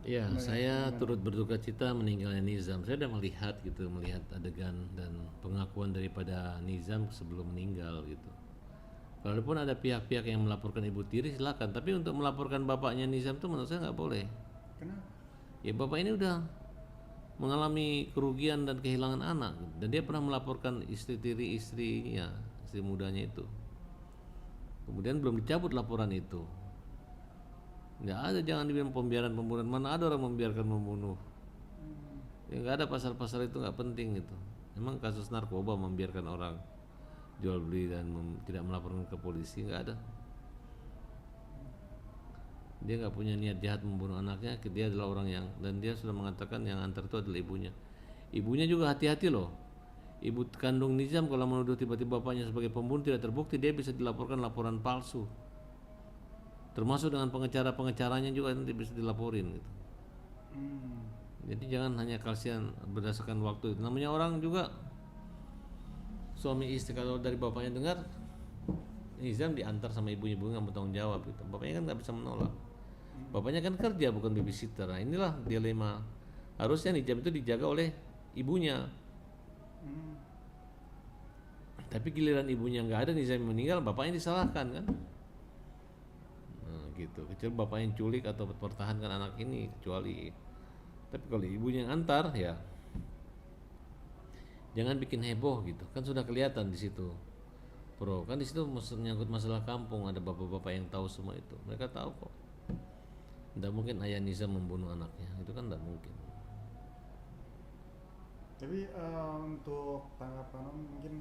Ya, saya Gimana? turut berduka cita meninggalnya Nizam. Saya sudah melihat adegan dan pengakuan daripada Nizam sebelum meninggal gitu. Kalaupun ada pihak-pihak yang melaporkan Ibu Tiri silakan, tapi untuk melaporkan bapaknya Nizam itu menurut saya nggak boleh. Kenapa? Ya bapak ini udah mengalami kerugian dan kehilangan anak dan dia pernah melaporkan istri mudanya itu. Kemudian belum dicabut laporan itu. Nggak ada, jangan dibilang pembiaran pembunuhan, mana ada orang membiarkan membunuh. Hmm. Ya nggak ada, pasal-pasal itu nggak penting gitu. Emang kasus narkoba membiarkan orang jual beli dan tidak melaporkan ke polisi, nggak ada. Dia nggak punya niat jahat membunuh anaknya, dia adalah orang yang, dan dia sudah mengatakan yang antar itu adalah ibunya. Ibunya juga hati-hati loh. Ibu kandung Nizam kalau menuduh tiba-tiba bapaknya sebagai pembunuh tidak terbukti, dia bisa dilaporkan laporan palsu. Termasuk dengan pengecara-pengecaranya juga nanti bisa dilaporin gitu. Hmm. Jadi jangan hanya kasihan berdasarkan waktu. Namanya orang juga suami istri, kalau dari bapaknya dengar Nizam diantar sama ibunya, ibu nggak mau tanggung jawab gitu. Bapaknya kan nggak bisa menolak. Hmm. Bapaknya kan kerja bukan babysitter. Nah, inilah dilema. Harusnya Nizam itu dijaga oleh ibunya. Hmm. Tapi giliran ibunya nggak ada, Nizam meninggal, bapaknya disalahkan kan? Nah, gitu. Kecuali bapaknya yang culik atau mempertahankan anak ini, kecuali. Tapi kalau ibunya yang antar, ya jangan bikin heboh gitu. Kan sudah kelihatan di situ. Bro, kan di situ menyangkut masalah kampung, ada bapak-bapak yang tahu semua itu. Mereka tahu kok. Tidak mungkin ayah Nizam membunuh anaknya, itu kan tidak mungkin. Tapi untuk tanggapan Om, mungkin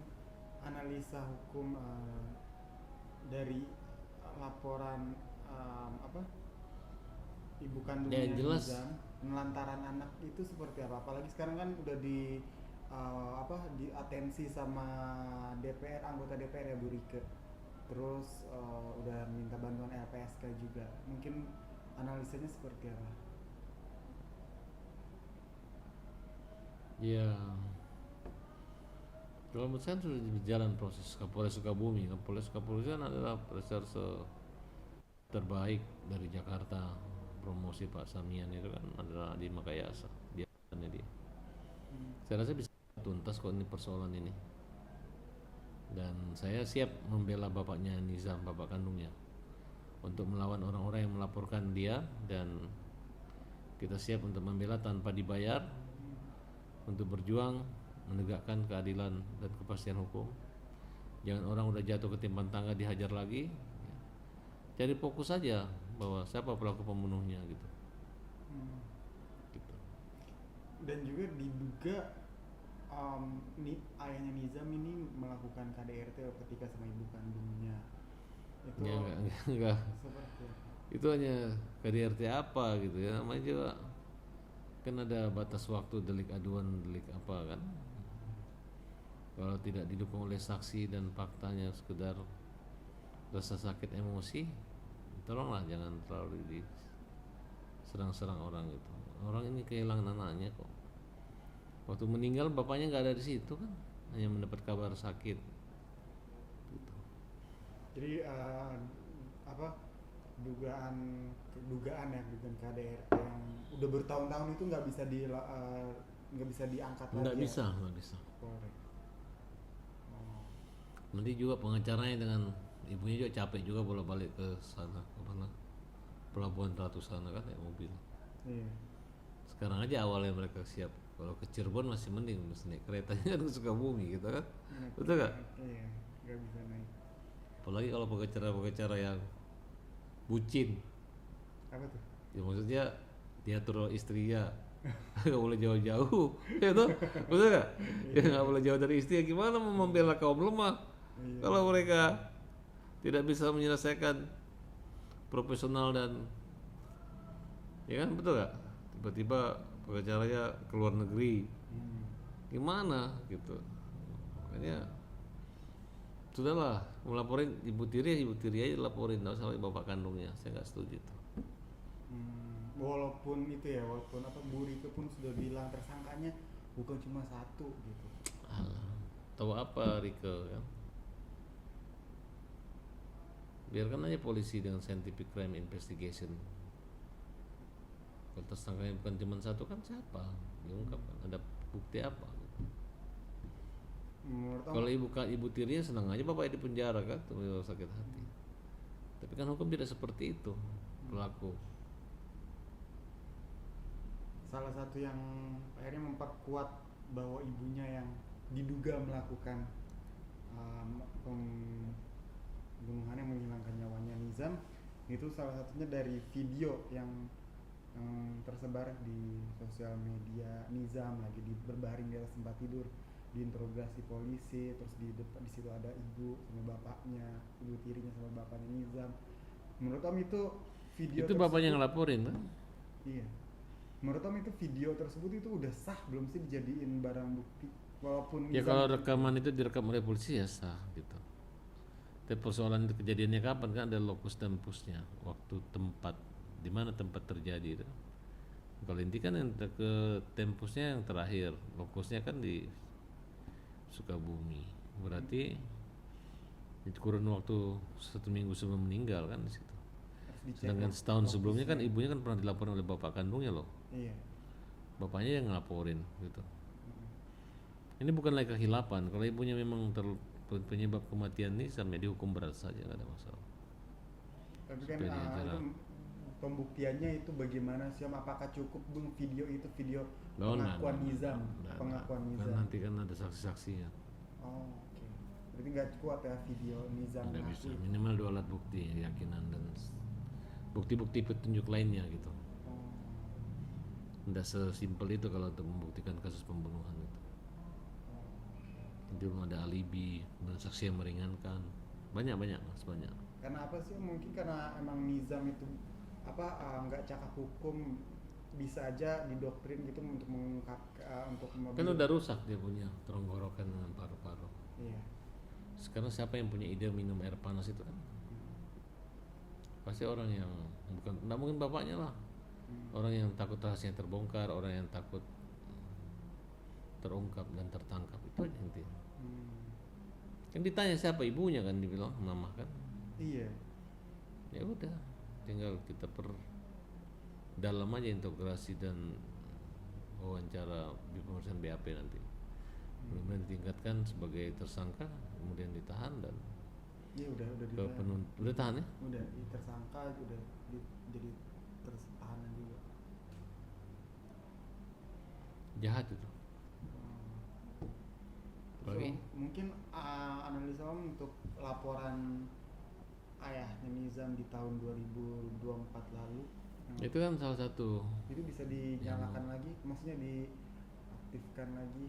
analisa hukum dari laporan apa ibu Ya kandungnya yang jelas, Nizam menelantaran anak itu seperti apa? Apalagi sekarang kan udah di apa di atensi sama DPR, anggota DPR ya Bu Rike. Terus udah minta bantuan LPSK juga. Mungkin analisanya seperti apa? ya kalau menurut saya sudah berjalan proses. Kapolres Sukabumi, Kapolres Kepolisian adalah reserse terbaik dari Jakarta. Promosi Pak Samian itu kan adalah di Makayasa, dia dia. Hmm. Saya rasa bisa tuntas kok ini persoalan ini, dan saya siap membela bapaknya Nizam, bapak kandungnya, untuk melawan orang-orang yang melaporkan dia, dan kita siap untuk membela tanpa dibayar, untuk berjuang menegakkan keadilan dan kepastian hukum. Jangan orang udah jatuh ketimpan tangga dihajar lagi. Cari fokus saja bahwa siapa pelaku pembunuhnya gitu. Hmm. Gitu. Dan juga diduga ayahnya Nizam ini melakukan KDRT ketika sama ibu kandungnya itu Ya enggak, seperti apa? itu hanya KDRT apa gitu ya, namanya juga kan ada batas waktu delik aduan, delik apa kan. Kalau tidak didukung oleh saksi dan faktanya sekedar rasa sakit emosi, tolonglah jangan terlalu diserang-serang orang gitu. Orang ini kehilangan anaknya kok. Waktu meninggal bapaknya nggak ada di situ kan, hanya mendapat kabar sakit gitu. Jadi apa dugaan dugaan ya dugaan KDRT yang udah bertahun-tahun itu nggak bisa diangkat Nggak lagi ya bisa, nggak bisa. Polri. Oh. Nanti juga pengacaranya dengan ibunya juga capek juga bolak-balik ke sana, ke mana, Pelabuhan Ratu sana kan, naik mobil. Iya. Sekarang aja awalnya mereka siap. Kalau ke Cirebon masih mending, mesti naik keretanya kan ke Sukabumi gitu kan, Naik betul gak? iya nggak bisa naik. Apalagi kalau pengacara-pengacara yang bucin, Apa tuh? ya maksudnya dia terus istrinya nggak boleh jauh-jauh, ya toh, betul gak? Ya Iya, nggak boleh jauh dari istri, ya gimana mau membela kaum lemah iya, kalau mereka tidak bisa menyelesaikan profesional dan, ya kan, betul gak? Tiba-tiba pengacaranya ke luar negeri, hmm. gimana gitu. Makanya sudahlah, melaporin ibu tiri aja laporin, nggak usah bapak kandungnya, saya nggak setuju itu. Walaupun itu ya walaupun apa Bu Rike pun sudah bilang tersangkanya bukan cuma satu gitu. Alah, tahu apa Rike kan, biarkan aja polisi dengan scientific crime investigation. Kalau tersangkanya bukan cuma satu kan siapa diungkapkan, ada bukti apa? Menurut Om, Kalau ibu tirinya senang aja bapak di penjara kan, tuh sakit hati. Tapi kan hukum tidak seperti itu pelaku. salah satu yang akhirnya memperkuat bahwa ibunya yang diduga melakukan pembunuhan yang menghilangkan nyawanya Nizam itu salah satunya dari video yang tersebar di sosial media. Nizam lagi berbaring di atas tempat tidur, diinterogasi polisi, terus di depan di situ ada ibu sama bapaknya, ibu tirinya sama bapaknya Nizam. Menurut Om itu video Itu bapaknya yang laporin kan? Iya. Menurut Om itu video tersebut itu udah sah belum sih dijadiin barang bukti? Walaupun Ya Nizam kalau rekaman itu direkam oleh polisi ya sah gitu. Tapi persoalan itu kejadiannya kapan kan ada lokus tempusnya, waktu tempat, di mana tempat terjadi itu. Kalau inti kan yang ke tempusnya yang terakhir, lokusnya kan di Sukabumi. Berarti itu kurun waktu 1 minggu sebelum meninggal kan di situ. harus dicek Sedangkan setahun sebelumnya kan ibunya kan pernah dilaporkan oleh bapak kandungnya loh. Iya. Bapaknya yang ngelaporin gitu. Ini bukan lagi kehilapan. Kalau ibunya memang penyebab kematian ini sampai dihukum berat saja, nggak ada masalah. Tapi kan Supaya dia itu jerak. pembuktiannya itu bagaimana sih Om? Apakah cukup Bung video itu video Oh, pengakuan enggak, Nizam, enggak. pengakuan Kan Nizam? nanti kan ada saksi-saksinya. Oh, oke. Berarti nggak kuat ya video Nizam Nggak bisa. mengakui. Minimal 2 alat bukti, keyakinan dan bukti-bukti petunjuk lainnya gitu. Oh, Nggak sesimpel itu kalau untuk membuktikan kasus pembunuhan itu. Jadi belum ada alibi, belum saksi yang meringankan. Banyak mas, banyak. karena apa sih Om? Mungkin karena emang Nizam itu nggak cakap hukum, bisa aja didoktrin gitu untuk mengungkap untuk Kan udah rusak dia punya tenggorokan dengan paru-paru. Iya. Sekarang siapa yang punya ide minum air panas itu kan? Pasti orang yang bukan, nggak mungkin bapaknya lah. Orang yang takut rahasianya terbongkar, orang yang takut terungkap dan tertangkap, itu aja intinya. Kan ditanya siapa ibunya kan, dibilang mama kan. Iya. Ya udah, tinggal kita dalam aja integrasi dan wawancara di pemeriksaan BAP nanti. Kemudian ditingkatkan sebagai tersangka, kemudian ditahan dan Iya udah ke ditahan. udah tahan ya. Udah tersangka, udah jadi tahanan juga. Jahat itu. Terus Lagi? mungkin analisa Om untuk laporan ayahnya Nizam di tahun 2024 lalu Itu kan salah satu. itu bisa dinyalakan lagi, maksudnya diaktifkan lagi.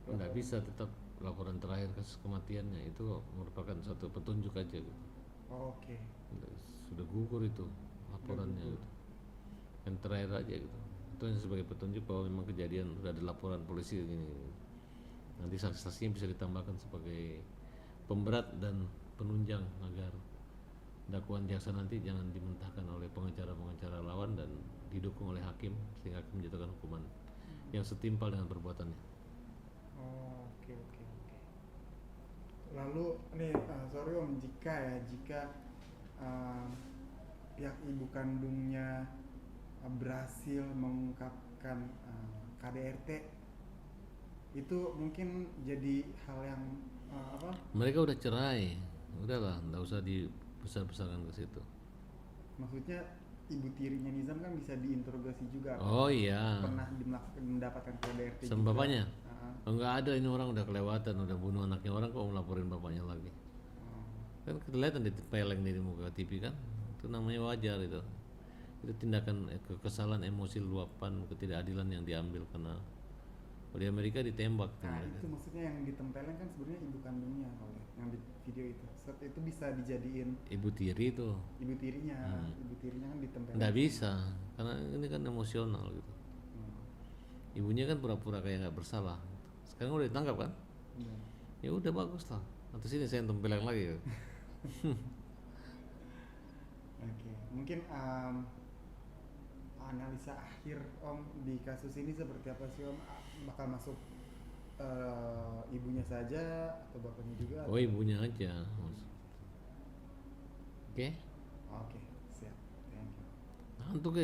Nggak bisa, tetap laporan terakhir kasus kematiannya itu merupakan satu petunjuk aja gitu. Oh, oke. Sudah gugur itu laporannya gitu. Yang terakhir aja gitu. Itu hanya sebagai petunjuk bahwa memang kejadian sudah ada laporan polisi gini. Nanti saksi-saksinya bisa ditambahkan sebagai pemberat dan penunjang agar dakwaan jaksa nanti jangan dimentahkan oleh pengacara lawan dan didukung oleh hakim sehingga hakim menjatuhkan hukuman yang setimpal dengan perbuatannya. Oh, oke. Lalu nih, sorry Om, jika pihak ibu kandungnya berhasil mengungkapkan KDRT, itu mungkin jadi hal yang Mereka udah cerai, udahlah, nggak usah dibesar-besarkan ke situ. maksudnya ibu tirinya Nizam kan bisa diinterogasi juga. Oh iya, Pernah mendapatkan KDRT sama juga. bapaknya? Ah, Oh, nggak ada, ini orang udah kelewatan, udah bunuh anaknya orang kok melaporin bapaknya lagi. Kan kelihatan di peleng di muka TV kan, itu namanya wajar itu. Itu tindakan kesalahan emosi, luapan, ketidakadilan yang diambil karena di Amerika ditembak tuh Nah mereka. itu maksudnya yang ditempelin kan sebenarnya ibu kandungnya oleh yang di video itu. Itu bisa dijadiin Ibu tiri itu ibu tirinya. Ibu tirinya kan ditempelin. nggak bisa karena ini kan emosional gitu. Ibunya kan pura-pura kayak nggak bersalah. Sekarang udah ditangkap kan? Iya. Ya udah bagus lah. Nanti sini saya tempelin lagi. Oke, mungkin analisa akhir Om di kasus ini seperti apa sih Om? Bakal masuk ibunya saja atau bapaknya juga? Oh ibunya aja. Oke. Oke, siap. Thank you. Antuk